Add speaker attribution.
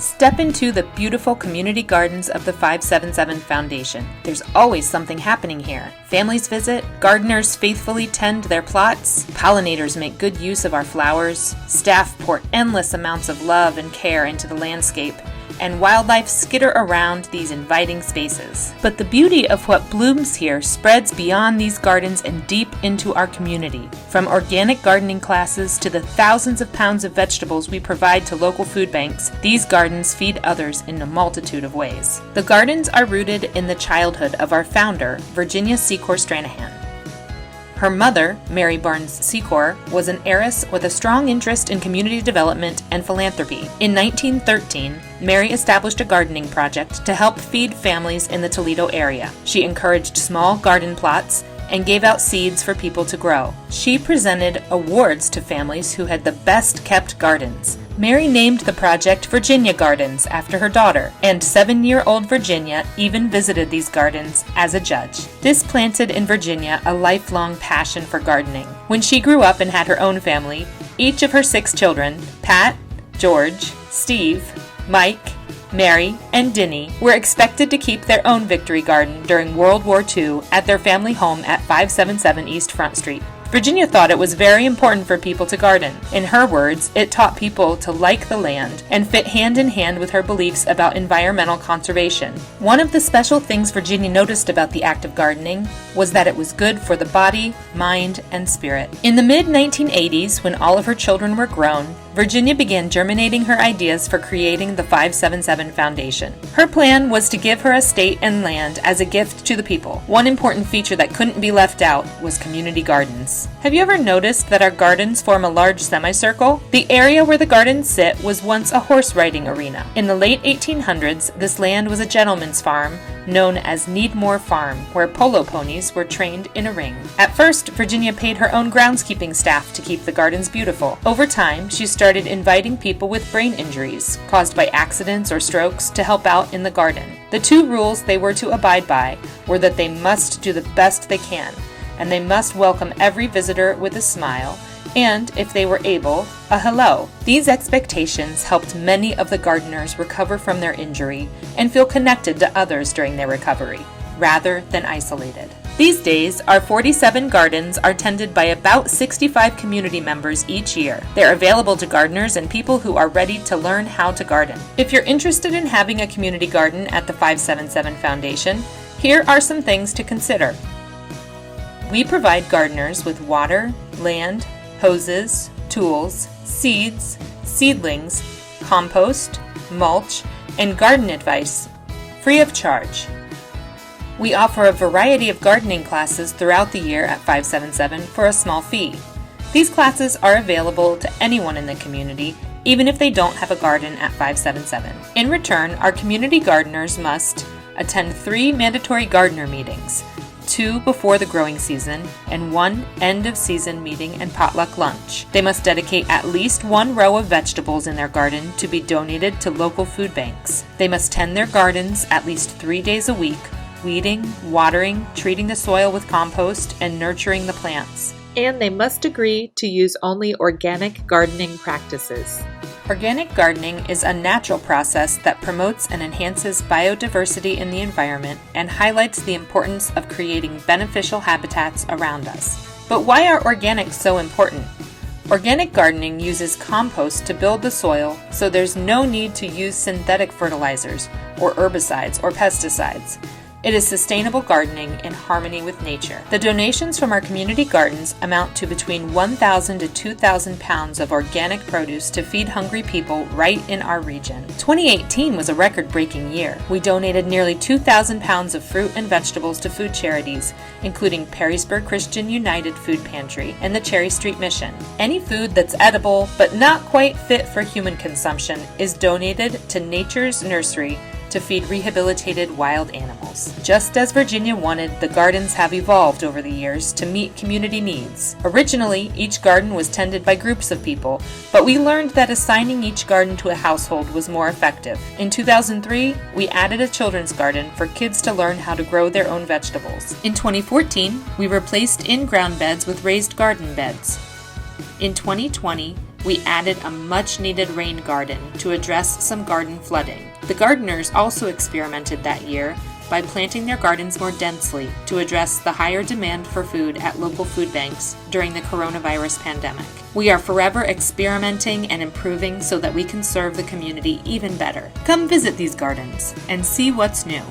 Speaker 1: Step into the beautiful community gardens of the 577 Foundation. There's always something happening here. Families visit, gardeners faithfully tend their plots, pollinators make good use of our flowers, staff pour endless amounts of love and care into the landscape, and wildlife skitter around these inviting spaces. But the beauty of what blooms here spreads beyond these gardens and deep into our community. From organic gardening classes to the thousands of pounds of vegetables we provide to local food banks, these gardens feed others in a multitude of ways. The gardens are rooted in the childhood of our founder, Virginia Secor Stranahan. Her mother, Mary Barnes Secor, was an heiress with a strong interest in community development and philanthropy. In 1913, Mary established a gardening project to help feed families in the Toledo area. She encouraged small garden plots and gave out seeds for people to grow. She presented awards to families who had the best kept gardens. Mary named the project Virginia Gardens after her daughter, and 7-year-old Virginia even visited these gardens as a judge. This planted in Virginia a lifelong passion for gardening. When she grew up and had her own family, each of her 6 children, Pat, George, Steve, Mike, Mary, and Dinny, were expected to keep their own victory garden during World War II at their family home at 577 East Front Street. Virginia thought it was very important for people to garden. In her words, it taught people to like the land and fit hand in hand with her beliefs about environmental conservation. One of the special things Virginia noticed about the act of gardening was that it was good for the body, mind, and spirit. In the mid-1980s, when all of her children were grown, Virginia began germinating her ideas for creating the 577 Foundation. Her plan was to give her estate and land as a gift to the people. One important feature that couldn't be left out was community gardens. Have you ever noticed that our gardens form a large semicircle? The area where the gardens sit was once a horse riding arena. In the late 1800s, this land was a gentleman's farm known as Needmore Farm, where polo ponies were trained in a ring. At first, Virginia paid her own groundskeeping staff to keep the gardens beautiful. Over time, she started inviting people with brain injuries caused by accidents or strokes to help out in the garden. The 2 rules they were to abide by were that they must do the best they can, and they must welcome every visitor with a smile, and, if they were able, a hello. These expectations helped many of the gardeners recover from their injury and feel connected to others during their recovery, rather than isolated. These days, our 47 gardens are tended by about 65 community members each year. They're available to gardeners and people who are ready to learn how to garden. If you're interested in having a community garden at the 577 Foundation, here are some things to consider. We provide gardeners with water, land, hoses, tools, seeds, seedlings, compost, mulch, and garden advice, free of charge. We offer a variety of gardening classes throughout the year at 577 for a small fee. These classes are available to anyone in the community, even if they don't have a garden at 577. In return, our community gardeners must attend 3 mandatory gardener meetings, 2 before the growing season, and 1 end-of-season meeting and potluck lunch. They must dedicate at least 1 row of vegetables in their garden to be donated to local food banks. They must tend their gardens at least 3 days a week, weeding, watering, treating the soil with compost, and nurturing the plants. And they must agree to use only organic gardening practices. Organic gardening is a natural process that promotes and enhances biodiversity in the environment and highlights the importance of creating beneficial habitats around us. But why are organics so important? Organic gardening uses compost to build the soil, so there's no need to use synthetic fertilizers or herbicides or pesticides. It is sustainable gardening in harmony with nature. The donations from our community gardens amount to between 1,000 to 2,000 pounds of organic produce to feed hungry people right in our region. 2018 was a record-breaking year. We donated nearly 2,000 pounds of fruit and vegetables to food charities, including Perrysburg Christian United Food Pantry and the Cherry Street Mission. Any food that's edible but not quite fit for human consumption is donated to Nature's Nursery to feed rehabilitated wild animals. Just as Virginia wanted, the gardens have evolved over the years to meet community needs. Originally, each garden was tended by groups of people, but we learned that assigning each garden to a household was more effective. In 2003, we added a children's garden for kids to learn how to grow their own vegetables. In 2014, we replaced in-ground beds with raised garden beds. In 2020, We added a much-needed rain garden to address some garden flooding. The gardeners also experimented that year by planting their gardens more densely to address the higher demand for food at local food banks during the coronavirus pandemic. We are forever experimenting and improving so that we can serve the community even better. Come visit these gardens and see what's new.